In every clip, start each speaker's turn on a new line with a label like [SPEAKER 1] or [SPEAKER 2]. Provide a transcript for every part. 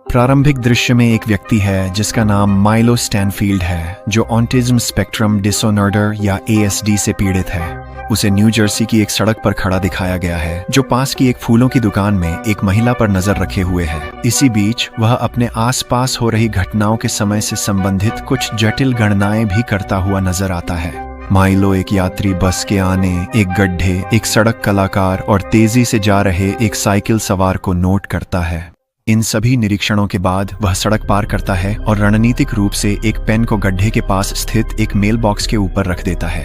[SPEAKER 1] प्रारंभिक दृश्य में एक व्यक्ति है जिसका नाम माइलो स्टैनफील्ड है, जो ऑटिज्म स्पेक्ट्रम डिसऑर्डर या ASD से पीड़ित है। उसे न्यू जर्सी की एक सड़क पर खड़ा दिखाया गया है, जो पास की एक फूलों की दुकान में एक महिला पर नजर रखे हुए है। इसी बीच वह अपने आसपास हो रही घटनाओं के समय से संबंधित कुछ जटिल गणनाएं भी करता हुआ नजर आता है। माइलो एक यात्री बस के आने, एक गड्ढे, एक सड़क कलाकार और तेजी से जा रहे एक साइकिल सवार को नोट करता है। इन सभी निरीक्षणों के बाद वह सड़क पार करता है और रणनीतिक रूप से एक पेन को गड्ढे के पास स्थित एक मेल बॉक्स के ऊपर रख देता है।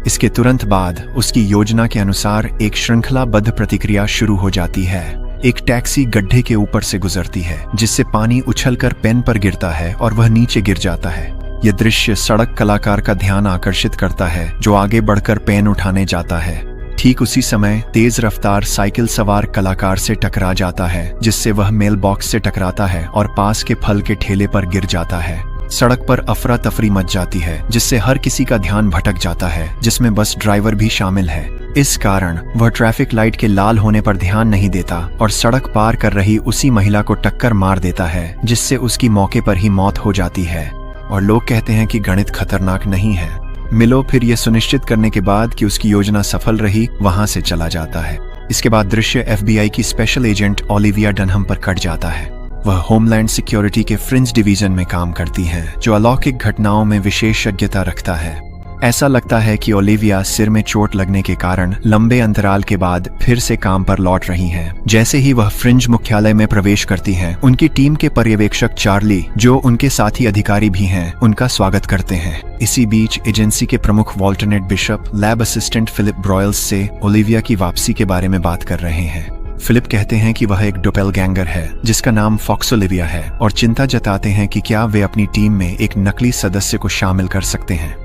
[SPEAKER 1] इसके तुरंत बाद उसकी योजना के अनुसार एक श्रृंखलाबद्ध प्रतिक्रिया शुरू हो जाती है। एक टैक्सी गड्ढे के ऊपर से गुजरती है, जिससे पानी उछलकर पेन पर गिरता है और वह नीचे गिर जाता है। यह दृश्य सड़क कलाकार का ध्यान आकर्षित करता है, जो आगे बढ़कर पेन उठाने जाता है। ठीक उसी समय तेज रफ्तार साइकिल सवार कलाकार से टकरा जाता है, जिससे वह मेल बॉक्स से टकराता है और पास के फल के ठेले पर गिर जाता है। सड़क पर अफरा तफरी मच जाती है, जिससे हर किसी का ध्यान भटक जाता है, जिसमें बस ड्राइवर भी शामिल है। इस कारण वह ट्रैफिक लाइट के लाल होने पर ध्यान नहीं देता और सड़क पार कर रही उसी महिला को टक्कर मार देता है, जिससे उसकी मौके पर ही मौत हो जाती है। और लोग कहते हैं कि गणित खतरनाक नहीं है। मिलो फिर यह सुनिश्चित करने के बाद कि उसकी योजना सफल रही, वहां से चला जाता है। इसके बाद दृश्य FBI की स्पेशल एजेंट ओलिविया डनहम पर कट जाता है। वह होमलैंड सिक्योरिटी के फ्रिंज डिवीजन में काम करती हैं, जो अलौकिक घटनाओं में विशेषज्ञता रखता है। ऐसा लगता है कि ओलिविया सिर में चोट लगने के कारण लंबे अंतराल के बाद फिर से काम पर लौट रही हैं। जैसे ही वह फ्रिंज मुख्यालय में प्रवेश करती हैं, उनकी टीम के पर्यवेक्षक चार्ली, जो उनके साथी अधिकारी भी हैं, उनका स्वागत करते हैं। इसी बीच एजेंसी के प्रमुख वॉल्टरनेट बिशप लैब असिस्टेंट फिलिप ब्रॉयल्स से ओलिविया की वापसी के बारे में बात कर रहे हैं। फिलिप कहते हैं कि वह एक डोपेलगैंगर है, जिसका नाम फॉक्स ओलिविया है, और चिंता जताते हैं कि क्या वे अपनी टीम में एक नकली सदस्य को शामिल कर सकते हैं,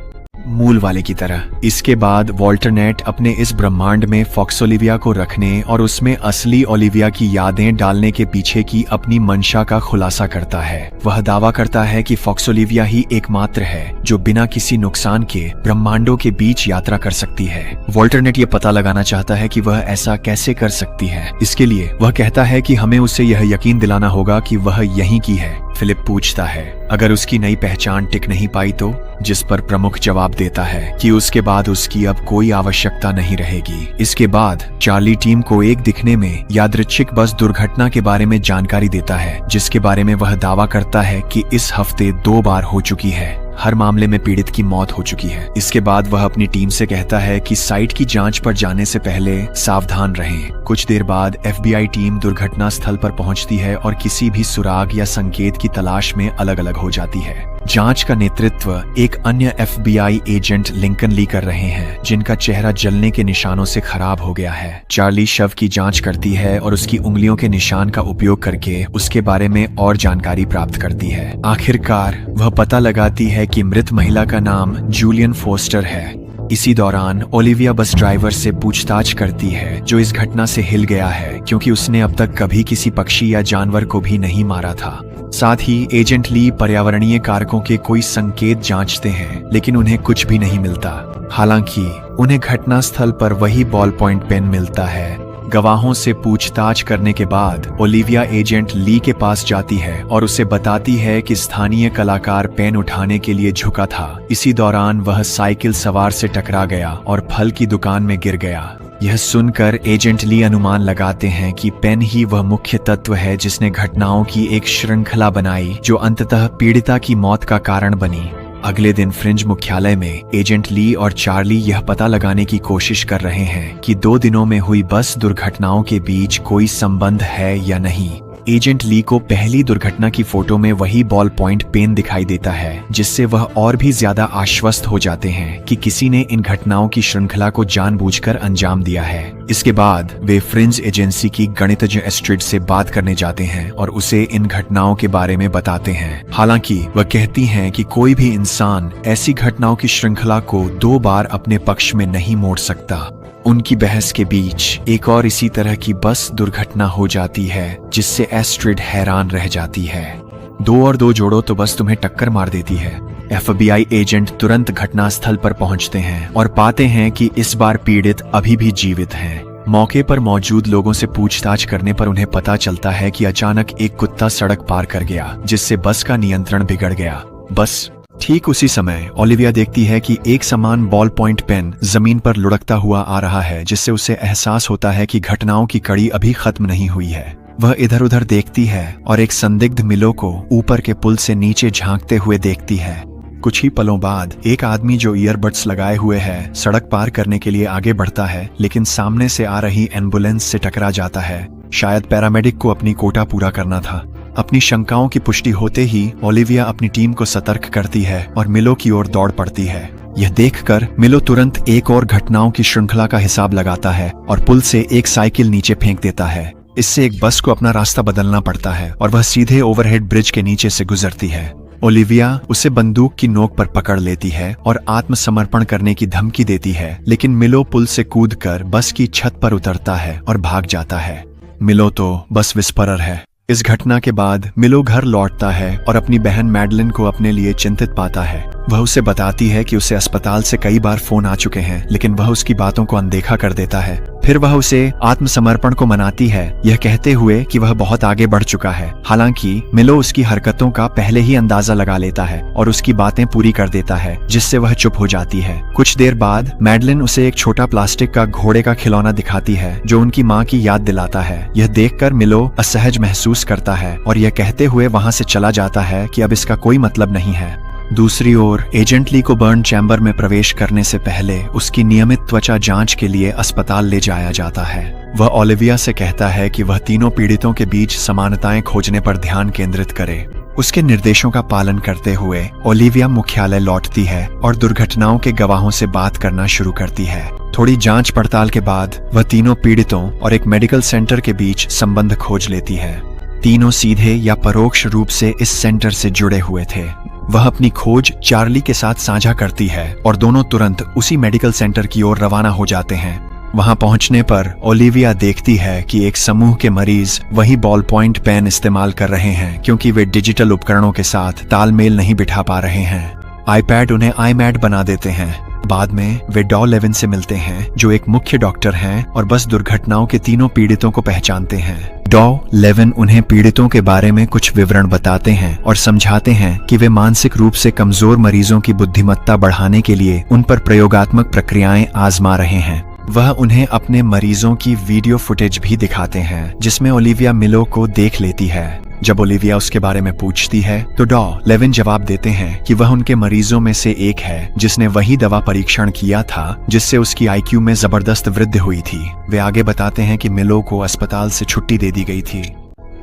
[SPEAKER 1] मूल वाले की तरह। इसके बाद वॉल्टरनेट अपने इस ब्रह्मांड में फॉक्स ओलिविया को रखने और उसमें असली ओलिविया की यादें डालने के पीछे की अपनी मंशा का खुलासा करता है। वह दावा करता है कि फॉक्स ओलिविया ही एकमात्र है जो बिना किसी नुकसान के ब्रह्मांडों के बीच यात्रा कर सकती है। वॉल्टरनेट ये पता लगाना चाहता है कि वह ऐसा कैसे कर सकती है। इसके लिए वह कहता है कि हमें उसे यह यकीन दिलाना होगा कि वह यहीं की है। फिलिप पूछता है अगर उसकी नई पहचान टिक नहीं पाई तो, जिस पर प्रमुख जवाब देता है कि उसके बाद उसकी अब कोई आवश्यकता नहीं रहेगी। इसके बाद चार्ली टीम को एक दिखने में यादृच्छिक बस दुर्घटना के बारे में जानकारी देता है, जिसके बारे में वह दावा करता है कि इस हफ्ते 2 बार हो चुकी है। हर मामले में पीड़ित की मौत हो चुकी है। इसके बाद वह अपनी टीम से कहता है कि साइट की जांच पर जाने से पहले सावधान रहें। कुछ देर बाद FBI टीम दुर्घटना स्थल पर पहुंचती है और किसी भी सुराग या संकेत की तलाश में अलग अलग हो जाती है। जांच का नेतृत्व एक अन्य FBI एजेंट लिंकन ली कर रहे हैं, जिनका चेहरा जलने के निशानों से खराब हो गया है। चार्ली शव की जांच करती है और उसकी उंगलियों के निशान का उपयोग करके उसके बारे में और जानकारी प्राप्त करती है। आखिरकार वह पता लगाती है कि मृत महिला का नाम जूलियन फोस्टर है। इसी दौरान ओलिविया बस ड्राइवर से पूछताछ करती है, जो इस घटना से हिल गया है क्योंकि उसने अब तक कभी किसी पक्षी या जानवर को भी नहीं मारा था। साथ ही एजेंट ली पर्यावरणीय कारकों के कोई संकेत जांचते हैं, लेकिन उन्हें कुछ भी नहीं मिलता। हालांकि उन्हें घटनास्थल पर वही बॉल पॉइंट पेन मिलता है। गवाहों से पूछताछ करने के बाद ओलिविया एजेंट ली के पास जाती है और उसे बताती है कि स्थानीय कलाकार पेन उठाने के लिए झुका था। इसी दौरान वह साइकिल सवार से टकरा गया और फल की दुकान में गिर गया। यह सुनकर एजेंट ली अनुमान लगाते हैं कि पेन ही वह मुख्य तत्व है जिसने घटनाओं की एक श्रृंखला बनाई, जो अंततः पीड़िता की मौत का कारण बनी। अगले दिन फ्रिंज मुख्यालय में एजेंट ली और चार्ली यह पता लगाने की कोशिश कर रहे हैं कि 2 दिनों में हुई बस दुर्घटनाओं के बीच कोई संबंध है या नहीं। एजेंट ली को पहली दुर्घटना की फोटो में वही बॉल पॉइंट पेन दिखाई देता है, जिससे वह और भी ज्यादा आश्वस्त हो जाते हैं कि किसी ने इन घटनाओं की श्रृंखला को जानबूझकर अंजाम दिया है। इसके बाद वे फ्रिंज एजेंसी की गणितज्ञ एस्ट्रिड से बात करने जाते हैं और उसे इन घटनाओं के बारे में बताते हैं। हालांकि वह कहती हैं कि कोई भी इंसान ऐसी घटनाओं की श्रृंखला को 2 बार अपने पक्ष में नहीं मोड़ सकता। उनकी बहस के बीच एक और इसी तरह की बस दुर्घटना हो जाती है, जिससे एस्ट्रिड हैरान रह जाती है। 2 और 2 जोड़ो तो बस तुम्हें टक्कर मार देती है। FBI एजेंट तुरंत घटनास्थल पर पहुंचते हैं और पाते हैं कि इस बार पीड़ित अभी भी जीवित हैं। मौके पर मौजूद लोगों से पूछताछ करने पर उन्हें पता चलता है कि अचानक एक कुत्ता सड़क पार कर गया, जिससे बस का नियंत्रण बिगड़ गया। बस ठीक उसी समय ओलिविया देखती है कि एक समान बॉल पॉइंट पेन जमीन पर लुढ़कता हुआ आ रहा है, जिससे उसे एहसास होता है कि घटनाओं की कड़ी अभी खत्म नहीं हुई है। वह इधर उधर देखती है और एक संदिग्ध मिलो को ऊपर के पुल से नीचे झांकते हुए देखती है। कुछ ही पलों बाद एक आदमी जो ईयरबड्स लगाए हुए है सड़क पार करने के लिए आगे बढ़ता है, लेकिन सामने से आ रही एम्बुलेंस से टकरा जाता है। शायद पैरामेडिक को अपनी कोटा पूरा करना था। अपनी शंकाओं की पुष्टि होते ही ओलिविया अपनी टीम को सतर्क करती है और मिलो की ओर दौड़ पड़ती है। यह देखकर मिलो तुरंत एक और घटनाओं की श्रृंखला का हिसाब लगाता है और पुल से एक साइकिल नीचे फेंक देता है। इससे एक बस को अपना रास्ता बदलना पड़ता है और वह सीधे ओवरहेड ब्रिज के नीचे से गुजरती है। ओलिविया उसे बंदूक की नोक पर पकड़ लेती है और आत्मसमर्पण करने की धमकी देती है, लेकिन मिलो पुल से कूदकर बस की छत पर उतरता है और भाग जाता है। मिलो तो बस विस्फोरर है। इस घटना के बाद मिलो घर लौटता है और अपनी बहन मैडलिन को अपने लिए चिंतित पाता है। वह उसे बताती है कि उसे अस्पताल से कई बार फोन आ चुके हैं, लेकिन वह उसकी बातों को अनदेखा कर देता है। फिर वह उसे आत्मसमर्पण को मनाती है, यह कहते हुए कि वह बहुत आगे बढ़ चुका है। हालांकि मिलो उसकी हरकतों का पहले ही अंदाजा लगा लेता है और उसकी बातें पूरी कर देता है, जिससे वह चुप हो जाती है। कुछ देर बाद मैडलिन उसे एक छोटा प्लास्टिक का घोड़े का खिलौना दिखाती है, जो उनकी माँ की याद दिलाता है। यह देखकर मिलो असहज महसूस करता है और यह कहते हुए वहां से चला जाता है कि अब इसका कोई मतलब नहीं है। दूसरी ओर एजेंट ली को बर्न चैम्बर में प्रवेश करने से पहले उसकी नियमित त्वचा जांच के लिए अस्पताल ले जाया जाता है। वह ओलिविया से कहता है कि वह तीनों पीड़ितों के बीच समानताएं खोजने पर ध्यान केंद्रित करे। उसके निर्देशों का पालन करते हुए ओलिविया मुख्यालय लौटती है और दुर्घटनाओं के गवाहों से बात करना शुरू करती है। थोड़ी जांच पड़ताल के बाद वह तीनों पीड़ितों और एक मेडिकल सेंटर के बीच संबंध खोज लेती है। तीनों सीधे या परोक्ष रूप से इस सेंटर से जुड़े हुए थे। वह अपनी खोज चार्ली के साथ साझा करती है और दोनों तुरंत उसी मेडिकल सेंटर की ओर रवाना हो जाते हैं। वहां पहुंचने पर ओलिविया देखती है कि एक समूह के मरीज वही बॉल पॉइंट पेन इस्तेमाल कर रहे हैं, क्योंकि वे डिजिटल उपकरणों के साथ तालमेल नहीं बिठा पा रहे हैं। आईपैड उन्हें आईमैड बना देते हैं। बाद में वे डॉ लेविन से मिलते हैं, जो एक मुख्य डॉक्टर हैं और बस दुर्घटनाओं के तीनों पीड़ितों को पहचानते हैं। डॉ लेविन उन्हें पीड़ितों के बारे में कुछ विवरण बताते हैं और समझाते हैं कि वे मानसिक रूप से कमजोर मरीजों की बुद्धिमत्ता बढ़ाने के लिए उन पर प्रयोगात्मक प्रक्रियाएं आजमा रहे हैं। वह उन्हें अपने मरीजों की वीडियो फुटेज भी दिखाते हैं, जिसमें ओलिविया मिलो को देख लेती है। जब ओलिविया उसके बारे में पूछती है तो डॉ लेविन जवाब देते हैं कि वह उनके मरीजों में से एक है जिसने वही दवा परीक्षण किया था जिससे उसकी आईक्यू में जबरदस्त वृद्धि हुई थी। वे आगे बताते हैं कि मिलो को अस्पताल से छुट्टी दे दी गई थी,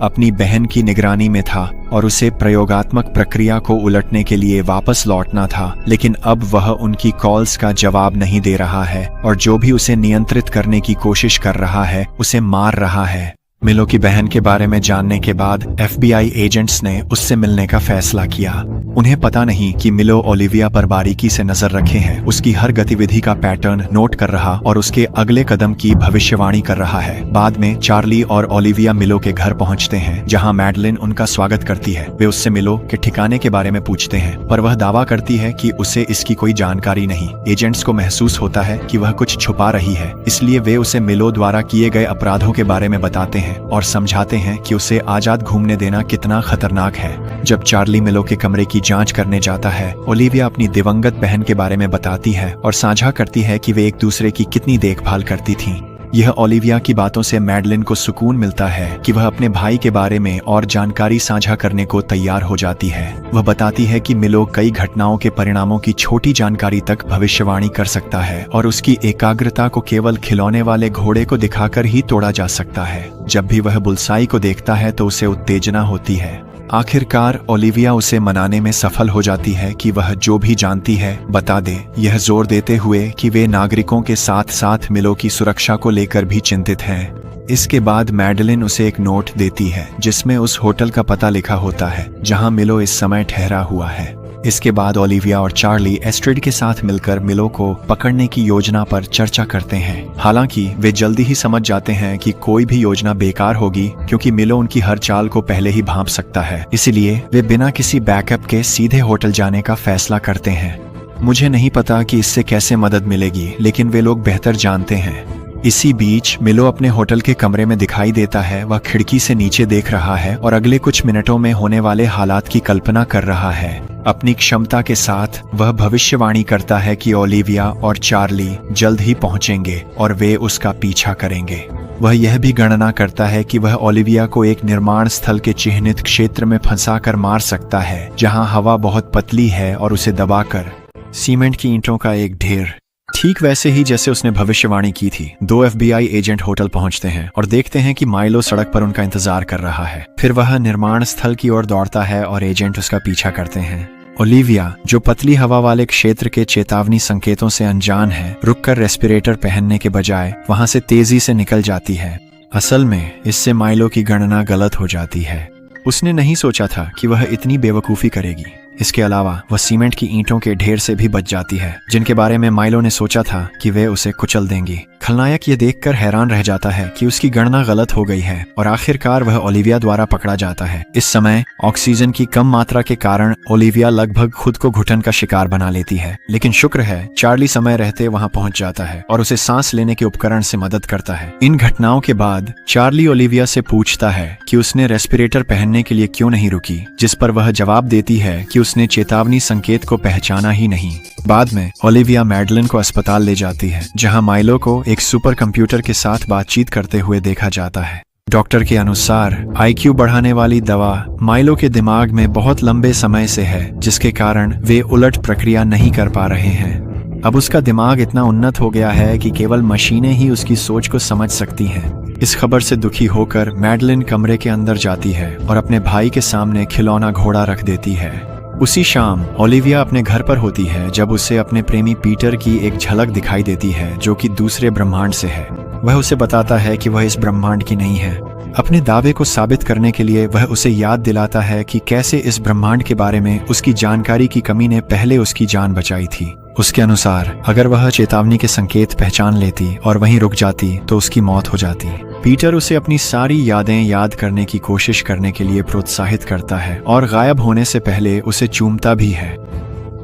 [SPEAKER 1] अपनी बहन की निगरानी में था और उसे प्रयोगात्मक प्रक्रिया को उलटने के लिए वापस लौटना था, लेकिन अब वह उनकी कॉल्स का जवाब नहीं दे रहा है और जो भी उसे नियंत्रित करने की कोशिश कर रहा है उसे मार रहा है। मिलो की बहन के बारे में जानने के बाद FBI एजेंट्स ने उससे मिलने का फैसला किया। उन्हें पता नहीं कि मिलो ओलिविया पर बारीकी से नजर रखे हैं, उसकी हर गतिविधि का पैटर्न नोट कर रहा और उसके अगले कदम की भविष्यवाणी कर रहा है। बाद में चार्ली और ओलिविया मिलो के घर पहुंचते हैं, जहां मैडलिन उनका स्वागत करती है। वे उससे मिलो के ठिकाने के बारे में पूछते हैं, पर वह दावा करती है कि उसे इसकी कोई जानकारी नहीं। एजेंट्स को महसूस होता है कि वह कुछ छुपा रही है, इसलिए वे उसे मिलो द्वारा किए गए अपराधों के बारे में बताते हैं और समझाते हैं कि उसे आजाद घूमने देना कितना खतरनाक है। जब चार्ली मिलो के कमरे की जांच करने जाता है, ओलिविया अपनी दिवंगत बहन के बारे में बताती है और साझा करती है कि वे एक दूसरे की कितनी देखभाल करती थीं। यह ओलिविया की बातों से मैडलिन को सुकून मिलता है कि वह अपने भाई के बारे में और जानकारी साझा करने को तैयार हो जाती है। वह बताती है कि मिलो कई घटनाओं के परिणामों की छोटी जानकारी तक भविष्यवाणी कर सकता है और उसकी एकाग्रता को केवल खिलौने वाले घोड़े को दिखाकर ही तोड़ा जा सकता है। जब भी वह बुलसाई को देखता है तो उसे उत्तेजना होती है। आखिरकार ओलिविया उसे मनाने में सफल हो जाती है कि वह जो भी जानती है बता दे, यह जोर देते हुए कि वे नागरिकों के साथ साथ मिलो की सुरक्षा को लेकर भी चिंतित हैं। इसके बाद मैडलिन उसे एक नोट देती है जिसमें उस होटल का पता लिखा होता है जहां मिलो इस समय ठहरा हुआ है। इसके बाद ओलिविया और चार्ली एस्ट्रिड के साथ मिलकर मिलो को पकड़ने की योजना पर चर्चा करते हैं। हालांकि वे जल्दी ही समझ जाते हैं कि कोई भी योजना बेकार होगी, क्योंकि मिलो उनकी हर चाल को पहले ही भांप सकता है। इसलिए वे बिना किसी बैकअप के सीधे होटल जाने का फैसला करते हैं। मुझे नहीं पता कि इससे कैसे मदद मिलेगी, लेकिन वे लोग बेहतर जानते हैं। इसी बीच मिलो अपने होटल के कमरे में दिखाई देता है। वह खिड़की से नीचे देख रहा है और अगले कुछ मिनटों में होने वाले हालात की कल्पना कर रहा है। अपनी क्षमता के साथ वह भविष्यवाणी करता है कि ओलिविया और चार्ली जल्द ही पहुंचेंगे और वे उसका पीछा करेंगे। वह यह भी गणना करता है कि वह ओलिविया को एक निर्माण स्थल के चिह्नित क्षेत्र में फंसाकर मार सकता है, जहां हवा बहुत पतली है, और उसे दबाकर सीमेंट की ईंटों का एक ढेर। ठीक वैसे ही जैसे उसने भविष्यवाणी की थी। 2 FBI एजेंट होटल पहुंचते हैं और देखते हैं कि माइलो सड़क पर उनका इंतजार कर रहा है। फिर वह निर्माण स्थल की ओर दौड़ता है और एजेंट उसका पीछा करते हैं। ओलिविया, जो पतली हवा वाले क्षेत्र के चेतावनी संकेतों से अनजान है, रुककर रेस्पिरेटर पहनने के बजाय वहां से तेजी से निकल जाती है। असल में इससे माइलो की गणना गलत हो जाती है। उसने नहीं सोचा था कि वह इतनी बेवकूफी करेगी। इसके अलावा वह सीमेंट की ईंटों के ढेर से भी बच जाती है, जिनके बारे में माइलो ने सोचा था कि वे उसे कुचल देंगी। खलनायक ये देखकर हैरान रह जाता है कि उसकी गणना गलत हो गई है और आखिरकार वह ओलिविया द्वारा पकड़ा जाता है। इस समय ऑक्सीजन की कम मात्रा के कारण ओलिविया लगभग खुद को घुटन का शिकार बना लेती है, लेकिन शुक्र है चार्ली समय रहते वहां पहुंच जाता है और उसे सांस लेने के उपकरण से मदद करता है। इन घटनाओं के बाद चार्ली ओलिविया से पूछता है कि उसने रेस्पिरेटर पहनने के लिए क्यों नहीं रुकी, जिस पर वह जवाब देती है कि उसने चेतावनी संकेत को पहचाना ही नहीं। बाद में ओलिविया मैडलिन को अस्पताल ले जाती है, जहां माइलो को एक सुपर कंप्यूटर के साथ बातचीत करते हुए देखा जाता है। डॉक्टर के अनुसार IQ बढ़ाने वाली दवा माइलो के दिमाग में बहुत लंबे समय से है, जिसके कारण वे उलट प्रक्रिया नहीं कर पा रहे हैं। अब उसका दिमाग इतना उन्नत हो गया है कि केवल मशीनें ही उसकी सोच को समझ सकती हैं। इस खबर से दुखी होकर मैडलिन कमरे के अंदर जाती है और अपने भाई के सामने खिलौना घोड़ा रख देती है। उसी शाम ओलिविया अपने घर पर होती है जब उसे अपने प्रेमी पीटर की एक झलक दिखाई देती है, जो कि दूसरे ब्रह्मांड से है। वह उसे बताता है कि वह इस ब्रह्मांड की नहीं है। अपने दावे को साबित करने के लिए वह उसे याद दिलाता है कि कैसे इस ब्रह्मांड के बारे में उसकी जानकारी की कमी ने पहले उसकी जान बचाई थी। उसके अनुसार अगर वह चेतावनी के संकेत पहचान लेती और वहीं रुक जाती तो उसकी मौत हो जाती। पीटर उसे अपनी सारी यादें याद करने की कोशिश करने के लिए प्रोत्साहित करता है और गायब होने से पहले उसे चूमता भी है।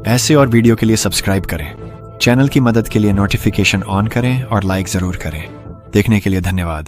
[SPEAKER 1] ऐसे और वीडियो के लिए सब्सक्राइब करें, चैनल की मदद के लिए नोटिफिकेशन ऑन करें और लाइक जरूर करें। देखने के लिए धन्यवाद।